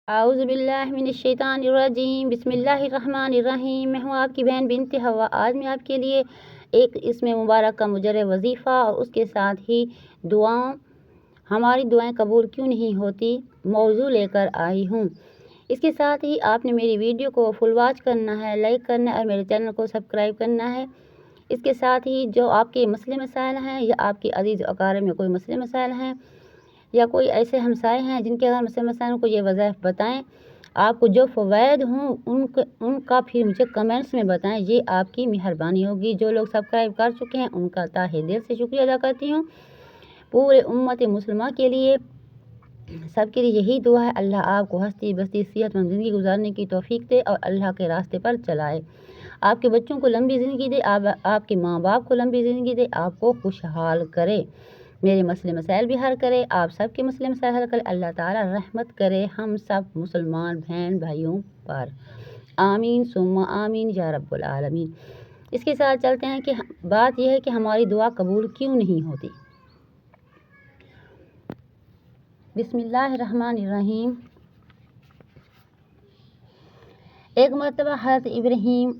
اعوذ باللہ من الشیطان الرجیم، بسم اللہ الرحمن الرحیم۔ میں ہوں آپ کی بہن بنت ہوا۔ آج میں آپ کے لیے ایک اسم مبارک کا مجرد وظیفہ اور اس کے ساتھ ہی ہماری دعائیں قبول کیوں نہیں ہوتی موضوع لے کر آئی ہوں۔ اس کے ساتھ ہی آپ نے میری ویڈیو کو فل واچ کرنا ہے، لائک کرنا ہے اور میرے چینل کو سبسکرائب کرنا ہے۔ اس کے ساتھ ہی جو آپ کے مسئلے مسائل ہیں یا آپ کے عزیز و اقارب میں کوئی مسئلے مسائل ہیں یا کوئی ایسے ہمسائے ہیں جن کے اگر مسئلے مسائل کو یہ وظائف بتائیں، آپ کو جو فوائد ہوں ان کا پھر مجھے کمنٹس میں بتائیں، یہ آپ کی مہربانی ہوگی۔ جو لوگ سبسکرائب کر چکے ہیں ان کا تہہ دل سے شکریہ ادا کرتی ہوں۔ پورے امت مسلمہ کے لیے سب کے لیے یہی دعا ہے، اللہ آپ کو ہستی بستی صحت مند زندگی گزارنے کی توفیق دے اور اللہ کے راستے پر چلائے، آپ کے بچوں کو لمبی زندگی دے، آپ کے ماں باپ کو لمبی زندگی دے، آپ کو خوشحال کرے، میرے مسئلے مسائل بھی حل کرے، آپ سب کے مسئلے مسائل حل کرے، اللہ تعالیٰ رحمت کرے ہم سب مسلمان بہن بھائیوں پر، آمین ثم آمین یا رب العالمین۔ اس کے ساتھ چلتے ہیں کہ بات یہ ہے کہ ہماری دعا قبول کیوں نہیں ہوتی۔ بسم اللہ الرحمن الرحیم۔ ایک مرتبہ حضرت ابراہیم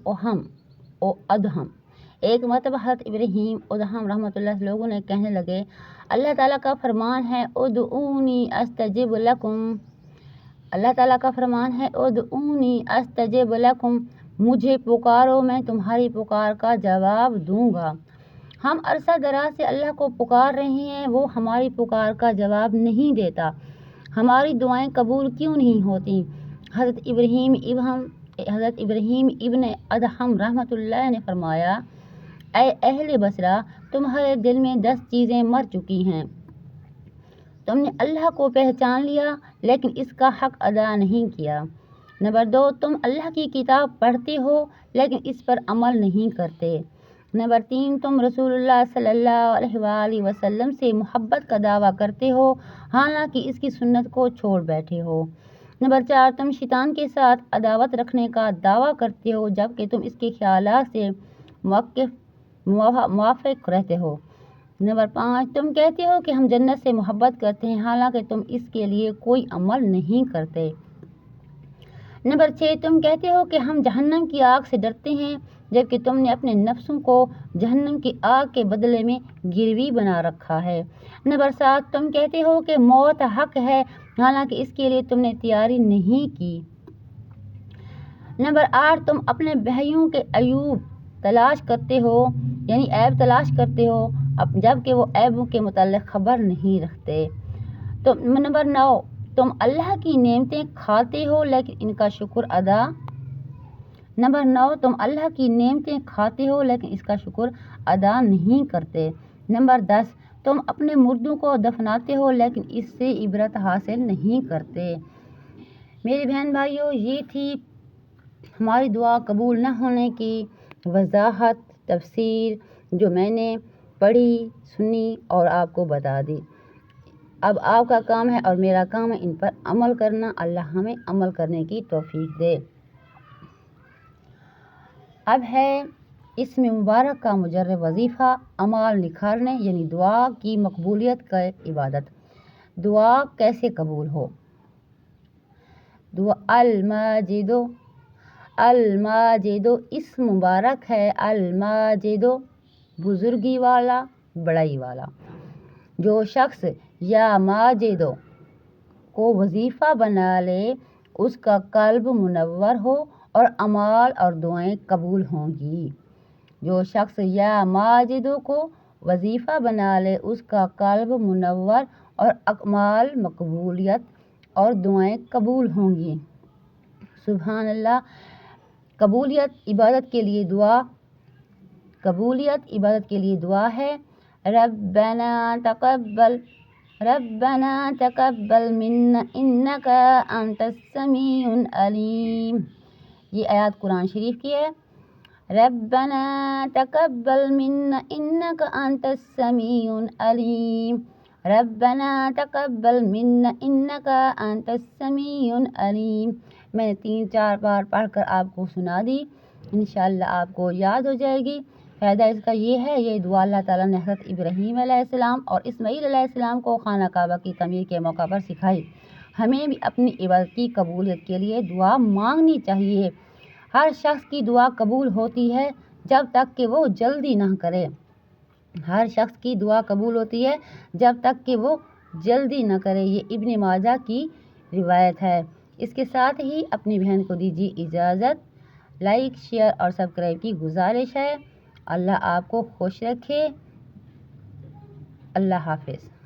حضرت ابراہیم ادہم رحمۃ اللہ لوگوں نے کہنے لگے، اللہ تعالیٰ کا فرمان ہے ادعونی استجب لکم، اللہ تعالیٰ کا فرمان ہے ادعونی استجب لکم، مجھے پکارو میں تمہاری پکار کا جواب دوں گا۔ ہم عرصہ دراز سے اللہ کو پکار رہے ہیں، وہ ہماری پکار کا جواب نہیں دیتا، ہماری دعائیں قبول کیوں نہیں ہوتی؟ حضرت ابراہیم ابن ادہم رحمۃ اللہ نے فرمایا، اے اہل بصرہ، تمہارے دل میں 10 چیزیں مر چکی ہیں، تم نے اللہ کو پہچان لیا لیکن اس کا حق ادا نہیں کیا۔ نمبر 2، تم اللہ کی کتاب پڑھتے ہو لیکن اس پر عمل نہیں کرتے۔ نمبر 3، تم رسول اللہ صلی اللہ علیہ وآلہ وسلم سے محبت کا دعویٰ کرتے ہو حالانکہ اس کی سنت کو چھوڑ بیٹھے ہو۔ نمبر 4، تم شیطان کے ساتھ عداوت رکھنے کا دعویٰ کرتے ہو جبکہ تم اس کے خیالات سے موافق رہتے ہو۔ نمبر 5، تم کہتے ہو کہ ہم جنت سے محبت کرتے ہیں حالانکہ تم اس کے لیے کوئی عمل نہیں کرتے۔ نمبر 6، تم کہتے ہو کہ ہم جہنم کی آگ سے ڈرتے ہیں جبکہ تم نے اپنے نفسوں کو جہنم کی آگ کے بدلے میں گروی بنا رکھا ہے۔ نمبر 7، تم کہتے ہو کہ موت حق ہے حالانکہ اس کے لیے تم نے تیاری نہیں کی۔ نمبر 8، تم اپنے بھائیوں کے عیوب تلاش کرتے ہو یعنی عیب تلاش کرتے ہو جبکہ وہ عیبوں کے متعلق خبر نہیں رکھتے۔ نمبر 9، تم اللہ کی نعمتیں کھاتے ہو لیکن اس کا شکر ادا نہیں کرتے۔ نمبر 10، تم اپنے مردوں کو دفناتے ہو لیکن اس سے عبرت حاصل نہیں کرتے۔ میرے بہن بھائیوں، یہ تھی ہماری دعا قبول نہ ہونے کی وضاحت، تفسیر جو میں نے پڑھی، سنی اور آپ کو بتا دی۔ اب آپ کا کام ہے اور میرا کام ہے ان پر عمل کرنا، اللہ ہمیں عمل کرنے کی توفیق دے۔ اب ہے اسم مبارک کا مجرد وظیفہ، اعمال نکھارنے یعنی دعا کی مقبولیت کا عبادت۔ دعا کیسے قبول ہو؟ دعا الماجد اسم مبارک ہے، الماجد بزرگی والا، بڑائی والا۔ جو شخص یا ماجد کو وظیفہ بنا لے اس کا قلب منور ہو اور اعمال اور دعائیں قبول ہوں گی۔ جو شخص یا ماجد کو وظیفہ بنا لے اس کا قلب منور اور اعمال مقبولیت اور دعائیں قبول ہوں گی۔ سبحان اللہ۔ قبولیت عبادت کے لیے دعا ہے، ربنا تقبل منا انک انت السمیع العلیم۔ یہ آیات قرآن شریف کی ہے۔ ربنا تقبل منا انک انت السمیع العلیم، ربنا تقبل منا انک انت السمیع العلیم۔ میں نے 3-4 بار پڑھ کر آپ کو سنا دی، انشاءاللہ آپ کو یاد ہو جائے گی۔ فائدہ اس کا یہ ہے، یہ دعا اللہ تعالیٰ نے حضرت ابراہیم علیہ السلام اور اسماعیل علیہ السلام کو خانہ کعبہ کی تعمیر کے موقع پر سکھائی۔ ہمیں بھی اپنی عبادت کی قبولیت کے لیے دعا مانگنی چاہیے۔ ہر شخص کی دعا قبول ہوتی ہے جب تک کہ وہ جلدی نہ کرے۔ ہر شخص کی دعا قبول ہوتی ہے جب تک کہ وہ جلدی نہ کرے۔ یہ ابن ماجہ کی روایت ہے۔ اس کے ساتھ ہی اپنی بہن کو دیجیے اجازت۔ لائک، شیئر اور سبسکرائب کی گزارش ہے۔ اللہ آپ کو خوش رکھے۔ اللہ حافظ۔